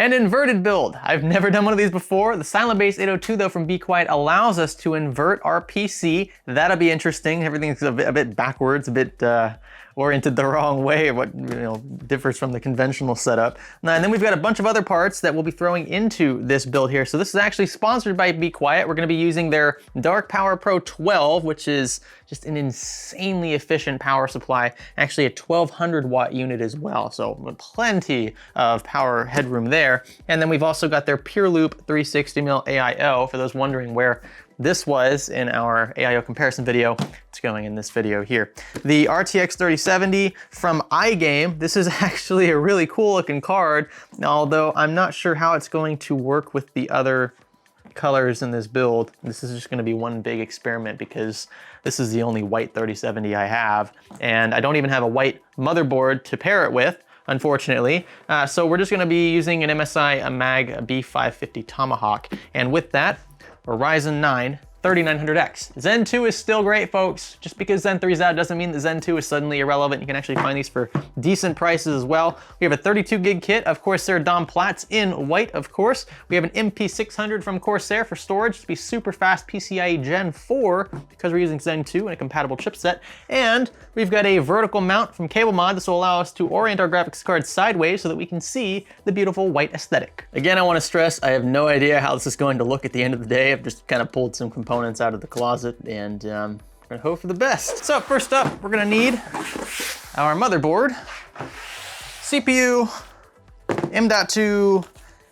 An inverted build. I've never done one of these before. The Silent Base 802 though from Be Quiet allows us to invert our PC. That'll be interesting. Everything's a bit backwards, a bit oriented the wrong way, what differs from the conventional setup. And then we've got a bunch of other parts that we'll be throwing into this build here. So this is actually sponsored by Be Quiet. We're gonna be using their Dark Power Pro 12, which is just an insanely efficient power supply. Actually a 1200 watt unit as well. So plenty of power headroom there. And then we've also got their Pure Loop 360mm AIO, for those wondering where this was in our AIO comparison video. It's going in this video here. The RTX 3070 from iGame. This is actually a really cool looking card, although I'm not sure how it's going to work with the other colors in this build. This is just gonna be one big experiment because this is the only white 3070 I have, and I don't even have a white motherboard to pair it with, unfortunately. So we're just gonna be using an MSI MAG B550 Tomahawk, and with that, a Ryzen 9 3900X. Zen 2 is still great, folks. Just because Zen 3 is out doesn't mean that Zen 2 is suddenly irrelevant. You can actually find these for decent prices as well. We have a 32 gig kit of Corsair Dom Plats in white, of course. We have an MP600 from Corsair for storage to be super fast PCIe Gen 4 because we're using Zen 2 and a compatible chipset. And we've got a vertical mount from Cable Mod. This will allow us to orient our graphics card sideways so that we can see the beautiful white aesthetic. Again, I want to stress, I have no idea how this is going to look at the end of the day. I've just kind of pulled some components out of the closet, and we're gonna hope for the best. So first up, we're gonna need our motherboard, CPU, M.2,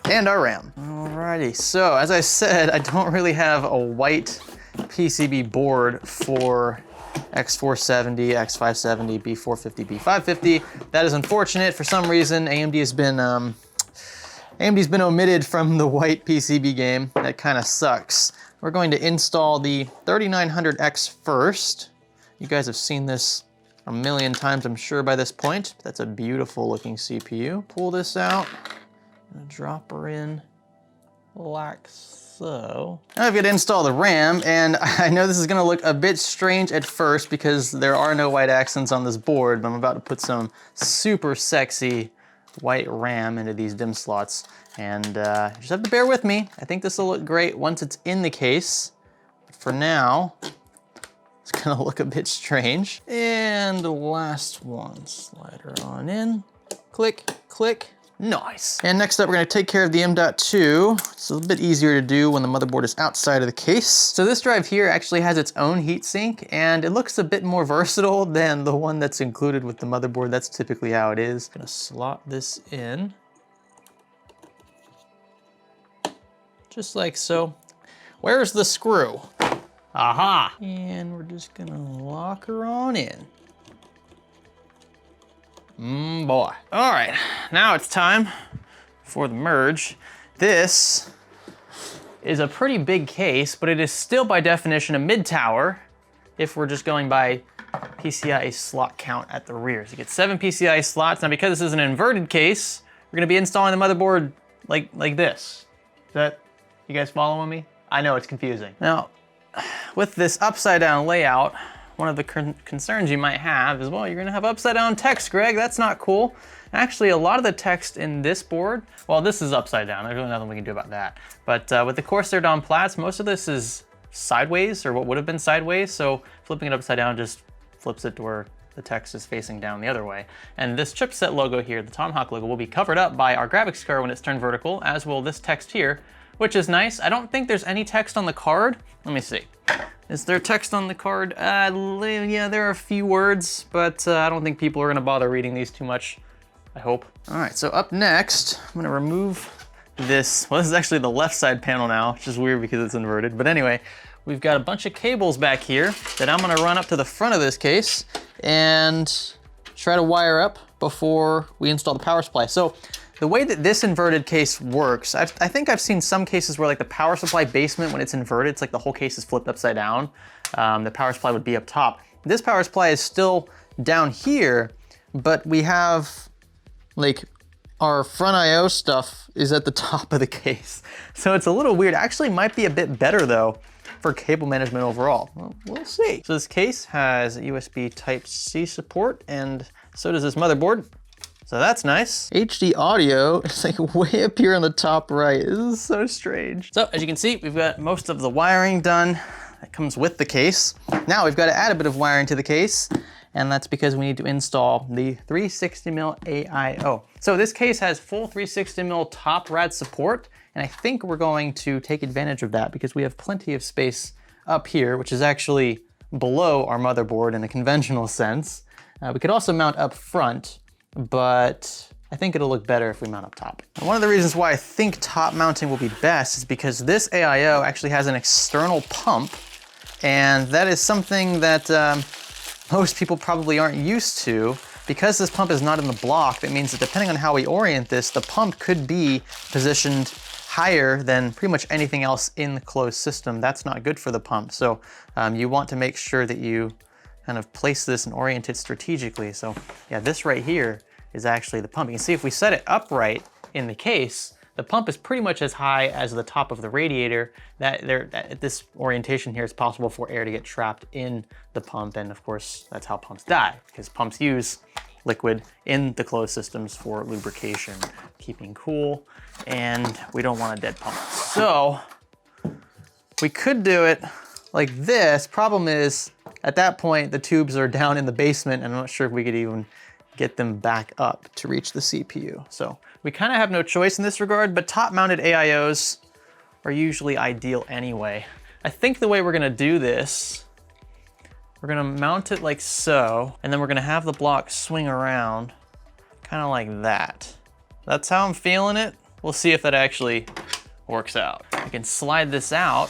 and our RAM. Alrighty, so as I said, I don't really have a white PCB board for X470, X570, B450, B550. That is unfortunate. For some reason, AMD's been omitted from the white PCB game. That kind of sucks. We're going to install the 3900X first. You guys have seen this a million times, I'm sure, by this point. That's a beautiful looking CPU. Pull this out, and drop her in like so. Now I've got to install the RAM, and I know this is gonna look a bit strange at first because there are no white accents on this board, but I'm about to put some super sexy white RAM into these DIMM slots, and you just have to bear with me. I think this will look great once it's in the case. But for now, it's gonna look a bit strange. And the last one, slide her on in, click, click, nice. And next up, we're gonna take care of the M.2. It's a little bit easier to do when the motherboard is outside of the case. So this drive here actually has its own heatsink, and it looks a bit more versatile than the one that's included with the motherboard. That's typically how it is. Gonna slot this in. Just like so. Where's the screw? Aha! And we're just gonna lock her on in. Boy. All right, now it's time for the merge. This is a pretty big case, but it is still by definition a mid-tower if we're just going by PCIe slot count at the rear. So you get 7 PCIe slots. Now because this is an inverted case, we're gonna be installing the motherboard like this. Is that, you guys following me? I know it's confusing. Now, with this upside down layout, one of the concerns you might have is, well, you're gonna have upside down text, Greg. That's not cool. Actually, a lot of the text in this board, well, this is upside down. There's really nothing we can do about that. But with the Corsair Dom Plats, most of this is sideways, or what would have been sideways. So flipping it upside down just flips it to where the text is facing down the other way. And this chipset logo here, the Tomahawk logo, will be covered up by our graphics card when it's turned vertical, as will this text here, which is nice. I don't think there's any text on the card. Let me see. Is there text on the card? Yeah, there are a few words, but I don't think people are gonna bother reading these too much, I hope. All right, so up next, I'm gonna remove this. Well, this is actually the left side panel now, which is weird because it's inverted. But anyway, we've got a bunch of cables back here that I'm gonna run up to the front of this case and try to wire up before we install the power supply. So the way that this inverted case works, I think I've seen some cases where like the power supply basement, when it's inverted, it's like the whole case is flipped upside down. The power supply would be up top. This power supply is still down here, but we have like our front IO stuff is at the top of the case. So it's a little weird. Actually might be a bit better though for cable management overall. Well, we'll see. So this case has USB Type-C support, and so does this motherboard. So that's nice. HD audio is like way up here on the top right. This is so strange. So as you can see, we've got most of the wiring done that comes with the case. Now we've got to add a bit of wiring to the case, and that's because we need to install the 360mm AIO. So this case has full 360mm top rad support, and I think we're going to take advantage of that because we have plenty of space up here, which is actually below our motherboard in a conventional sense. We could also mount up front, but I think it'll look better if we mount up top. And one of the reasons why I think top mounting will be best is because this AIO actually has an external pump, and that is something that most people probably aren't used to. Because this pump is not in the block, that means that depending on how we orient this, the pump could be positioned higher than pretty much anything else in the closed system. That's not good for the pump. So you want to make sure that you kind of place this and orient it strategically. So yeah, this right here is actually the pump. You can see if we set it upright in the case, the pump is pretty much as high as the top of the radiator. At this orientation here, it's possible for air to get trapped in the pump. And of course, that's how pumps die, because pumps use liquid in the closed systems for lubrication, keeping cool, and we don't want a dead pump. So we could do it like this. Problem is, at that point, the tubes are down in the basement, and I'm not sure if we could even get them back up to reach the CPU. So we kind of have no choice in this regard, but top-mounted AIOs are usually ideal anyway. I think the way we're gonna do this, we're gonna mount it like so, and then we're gonna have the block swing around, kind of like that. That's how I'm feeling it. We'll see if that actually works out. We can slide this out,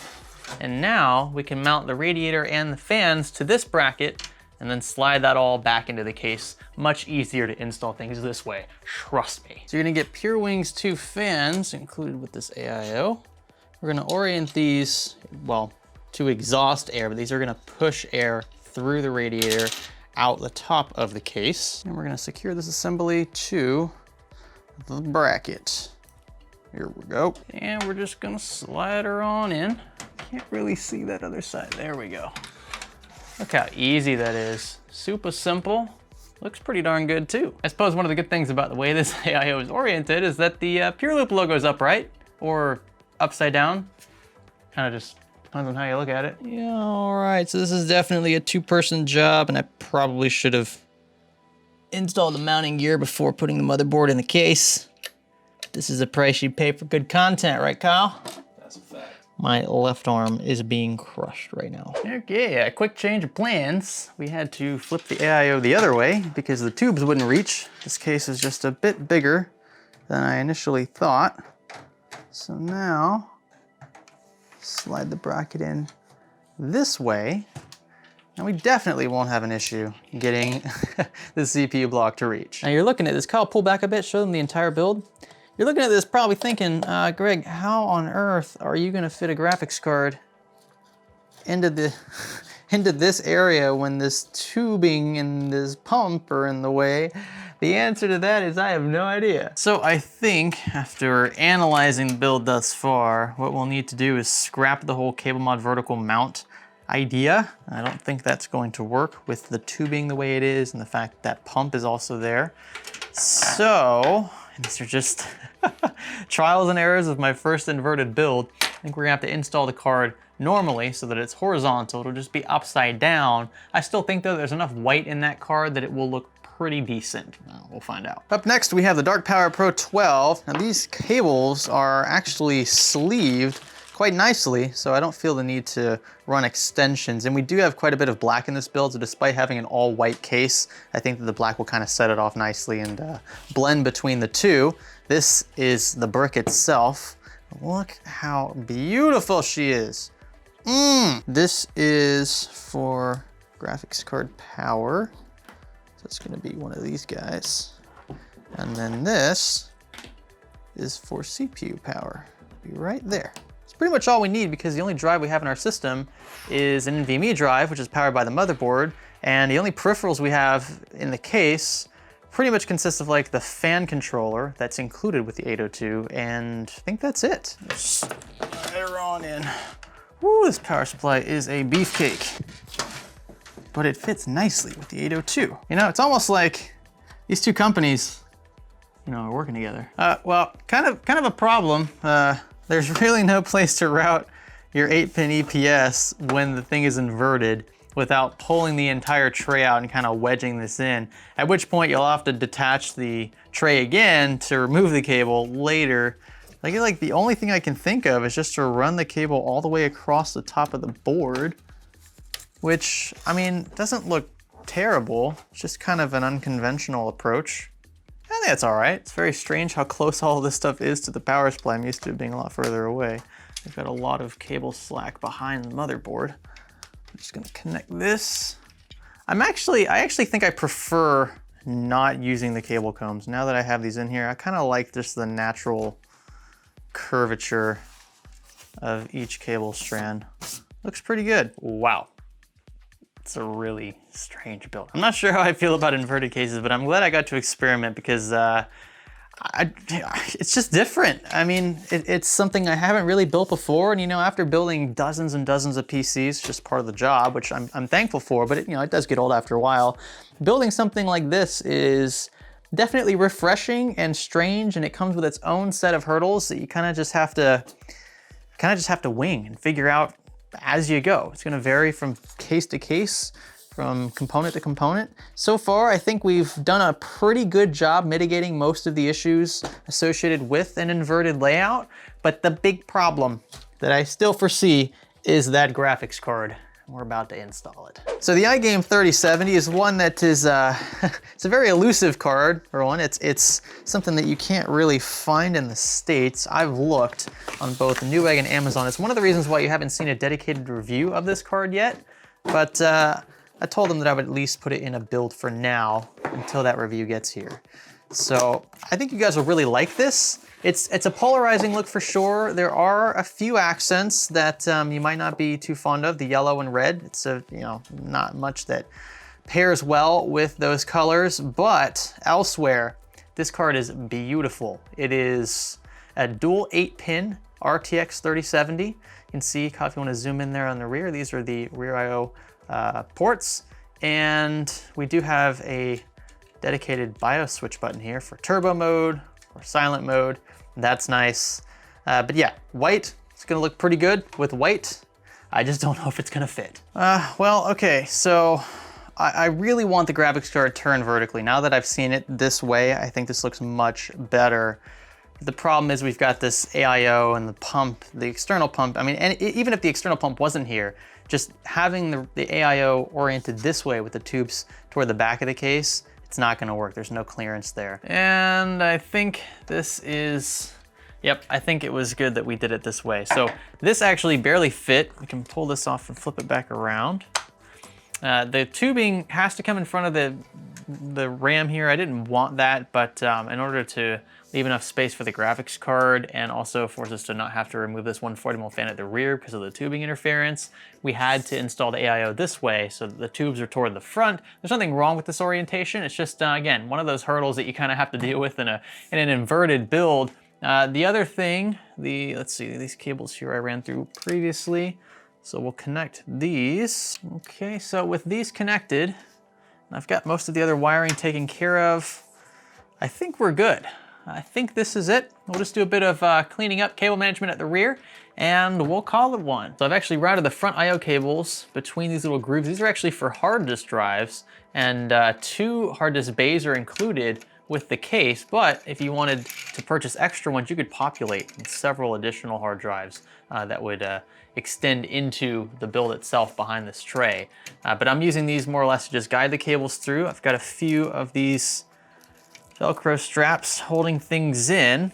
and now we can mount the radiator and the fans to this bracket and then slide that all back into the case. Much easier to install things this way, trust me. So you're gonna get Pure Wings 2 fans included with this AIO. We're gonna orient these, well, to exhaust air, but these are gonna push air through the radiator out the top of the case. And we're gonna secure this assembly to the bracket. Here we go. And we're just gonna slide her on in. Can't really see that other side. There we go. Look how easy that is. Super simple. Looks pretty darn good too. I suppose one of the good things about the way this AIO is oriented is that the Pure Loop logo is upright or upside down. Kind of just depends on how you look at it. Yeah, all right, so this is definitely a two-person job, and I probably should have installed the mounting gear before putting the motherboard in the case. This is the price you pay for good content, right, Kyle? That's a fact. My left arm is being crushed right now. Okay, a quick change of plans. We had to flip the AIO the other way because the tubes wouldn't reach. This case is just a bit bigger than I initially thought. So now, slide the bracket in this way, and we definitely won't have an issue getting the CPU block to reach. Now you're looking at this, Kyle, pull back a bit, show them the entire build. You're looking at this probably thinking, Greg, how on earth are you gonna fit a graphics card into this area when this tubing and this pump are in the way? The answer to that is I have no idea. So I think after analyzing the build thus far, what we'll need to do is scrap the whole cable mod vertical mount idea. I don't think that's going to work with the tubing the way it is and the fact that pump is also there. So, and these are just trials and errors of my first inverted build. I think we're gonna have to install the card normally so that it's horizontal. It'll just be upside down. I still think though there's enough white in that card that it will look pretty decent. We'll find out. Up next we have the Dark Power Pro 12. Now these cables are actually sleeved quite nicely, so I don't feel the need to run extensions. And we do have quite a bit of black in this build, so despite having an all white case, I think that the black will kind of set it off nicely and blend between the two. This is the brick itself. Look how beautiful she is. This is for graphics card power. So it's gonna be one of these guys. And then this is for CPU power. Be right there. It's pretty much all we need because the only drive we have in our system is an NVMe drive, which is powered by the motherboard. And the only peripherals we have in the case pretty much consists of like the fan controller that's included with the 802, and I think that's it. Let's slide her on in. Woo, this power supply is a beefcake, but it fits nicely with the 802. You know, it's almost like these two companies you know, are working together. Well, kind of a problem. There's really no place to route your 8-pin EPS when the thing is inverted without pulling the entire tray out and kind of wedging this in, at which point you'll have to detach the tray again to remove the cable later. I feel like the only thing I can think of is just to run the cable all the way across the top of the board, which, I mean, doesn't look terrible. It's just kind of an unconventional approach. I think that's all right. It's very strange how close all of this stuff is to the power supply. I'm used to it being a lot further away. I've got a lot of cable slack behind the motherboard. I'm just gonna connect this. I actually think I prefer not using the cable combs. Now that I have these in here, I kind of like just the natural curvature of each cable strand. Looks pretty good. Wow. It's a really strange build. I'm not sure how I feel about inverted cases, but I'm glad I got to experiment because it's just different. I mean, it's something I haven't really built before, and you know, after building dozens and dozens of PCs, just part of the job, which I'm thankful for, but it, you know, it does get old after a while. Building something like this is definitely refreshing and strange, and it comes with its own set of hurdles that you kind of just have to wing and figure out as you go. It's gonna vary from case to case, from component to component. So far, I think we've done a pretty good job mitigating most of the issues associated with an inverted layout, but the big problem that I still foresee is that graphics card. We're about to install it. So the iGame 3070 is one that is, it's a very elusive card, for one. It's something that you can't really find in the States. I've looked on both Newegg and Amazon. It's one of the reasons why you haven't seen a dedicated review of this card yet, but I told them that I would at least put it in a build for now until that review gets here. So I think you guys will really like this. It's a polarizing look for sure. There are a few accents that you might not be too fond of, the yellow and red. It's you know, not much that pairs well with those colors, but elsewhere, this card is beautiful. It is a dual 8-pin RTX 3070. You can see, if you want to zoom in there on the rear, these are the rear IO ports, and we do have a dedicated BIOS switch button here for turbo mode or silent mode. That's nice. But yeah, white, it's gonna look pretty good with white. I just don't know if it's gonna fit. Well, okay, so I really want the graphics card turned vertically. Now that I've seen it this way, I think this looks much better. The problem is we've got this AIO and the pump, the external pump. I mean, and even if the external pump wasn't here, just having the AIO oriented this way with the tubes toward the back of the case, it's not gonna work. There's no clearance there. And I think this is, yep, I think it was good that we did it this way. So this actually barely fit. We can pull this off and flip it back around. The tubing has to come in front of the RAM here. I didn't want that, but in order to leave enough space for the graphics card and also force us to not have to remove this 140 mil fan at the rear because of the tubing interference, we had to install the AIO this way so that the tubes are toward the front. There's nothing wrong with this orientation. It's just, again, one of those hurdles that you kind of have to deal with in an inverted build. The other thing, let's see, these cables here I ran through previously. So we'll connect these. Okay, so with these connected, I've got most of the other wiring taken care of. I think we're good. I think this is it. We'll just do a bit of cleaning up, cable management at the rear, and we'll call it one. So I've actually routed the front IO cables between these little grooves. These are actually for hard disk drives, and 2 hard disk bays are included with the case, but if you wanted to purchase extra ones, you could populate several additional hard drives that would extend into the build itself behind this tray. But I'm using these more or less to just guide the cables through. I've got a few of these Velcro straps holding things in.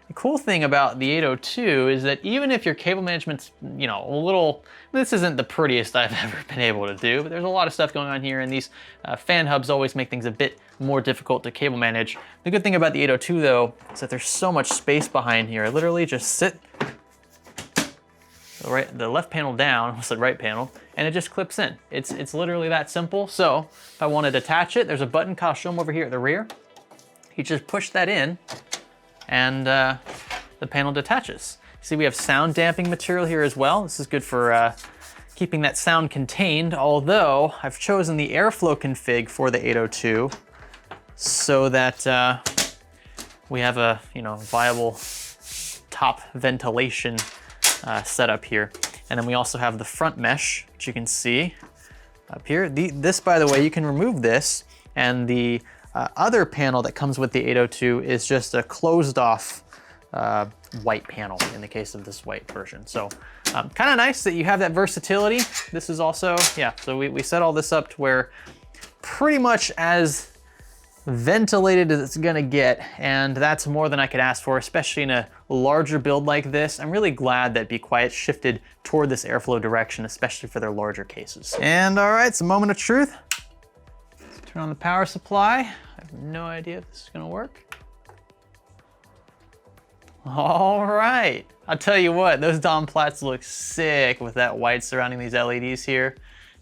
The cool thing about the 802 is that even if your cable management's, you know, a little, this isn't the prettiest I've ever been able to do, but there's a lot of stuff going on here, and these fan hubs always make things a bit more difficult to cable manage. The good thing about the 802 though, is that there's so much space behind here. I literally just sit the left panel down, I said right panel, and it just clips in. It's literally that simple. So if I want to detach it, there's a button, I'll show them over here at the rear. You just push that in and the panel detaches. See, we have sound damping material here as well. This is good for keeping that sound contained, although I've chosen the airflow config for the 802 so that we have a viable top ventilation setup here. And then we also have the front mesh, which you can see up here. This, by the way, you can remove this, and the other panel that comes with the 802 is just a closed off white panel in the case of this white version. So kind of nice that you have that versatility. This is also, yeah, so we set all this up to where pretty much as ventilated as it's gonna get, and that's more than I could ask for, especially in a larger build like this. I'm really glad that Be Quiet shifted toward this airflow direction, especially for their larger cases. And all right, it's a moment of truth. Let's turn on the power supply. I have no idea if this is gonna work. All right, I'll tell you what, those Dom Plats look sick with that white surrounding these LEDs here.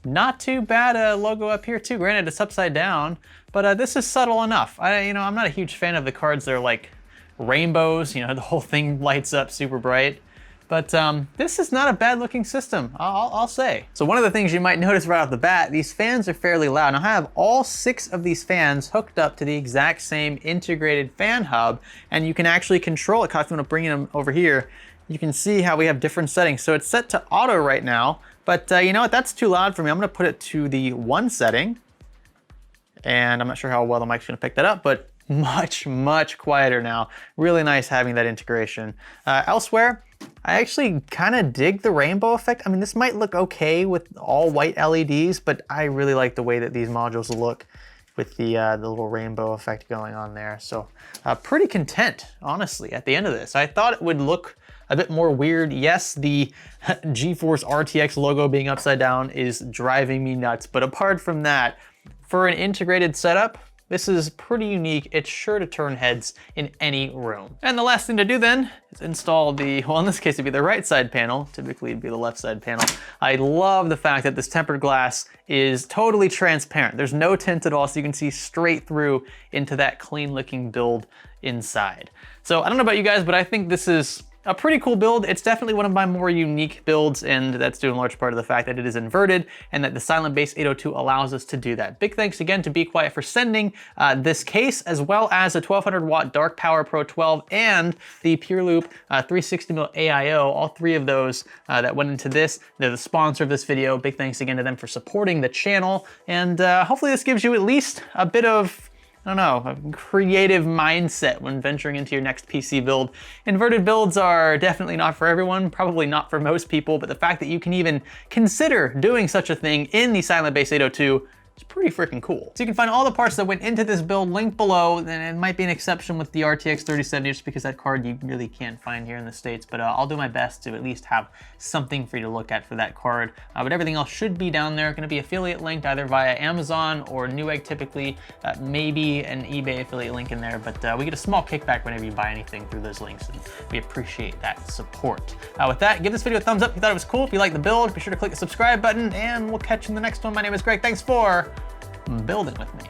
Not too bad a logo up here too. Granted, it's upside down, but this is subtle enough. I'm not a huge fan of the cards that are like rainbows, the whole thing lights up super bright. But this is not a bad looking system, I'll say. So one of the things you might notice right off the bat, these fans are fairly loud. Now I have all 6 of these fans hooked up to the exact same integrated fan hub, and you can actually control it. If you want to bring them over here, you can see how we have different settings. So it's set to auto right now, but you know what, that's too loud for me. I'm gonna put it to the 1 setting, and I'm not sure how well the mic's gonna pick that up, but much quieter now. Really nice having that integration. Elsewhere, I actually kind of dig the rainbow effect. I mean, this might look okay with all white LEDs, but I really like the way that these modules look with the little rainbow effect going on there. So pretty content, honestly, at the end of this. I thought it would look a bit more weird. Yes, the GeForce RTX logo being upside down is driving me nuts, but apart from that, for an integrated setup, this is pretty unique. It's sure to turn heads in any room. And the last thing to do then is install the, well, in this case it'd be the right side panel. Typically it'd be the left side panel. I love the fact that this tempered glass is totally transparent. There's no tint at all, so you can see straight through into that clean looking build inside. So I don't know about you guys, but I think this is a pretty cool build. It's definitely one of my more unique builds, and that's due in large part of the fact that it is inverted and that the Silent Base 802 allows us to do that. Big thanks again to Be Quiet for sending this case, as well as a 1200 watt Dark Power Pro 12 and the Pure Loop 360mm AIO, all 3 of those that went into this. They're the sponsor of this video. Big thanks again to them for supporting the channel, and hopefully this gives you at least a bit of, I don't know, a creative mindset when venturing into your next PC build. Inverted builds are definitely not for everyone, probably not for most people, but the fact that you can even consider doing such a thing in the Silent Base 802 is pretty freaking cool. So you can find all the parts that went into this build linked below, and it might be an exception with the RTX 3070 just because that card you really can't find here in the States, but I'll do my best to at least have something for you to look at for that card. But everything else should be down there. Gonna be affiliate linked either via Amazon or Newegg typically, maybe an eBay affiliate link in there, but we get a small kickback whenever you buy anything through those links, and we appreciate that support. With that, give this video a thumbs up if you thought it was cool. If you liked the build, be sure to click the subscribe button, and we'll catch you in the next one. My name is Greg. Thanks for building with me.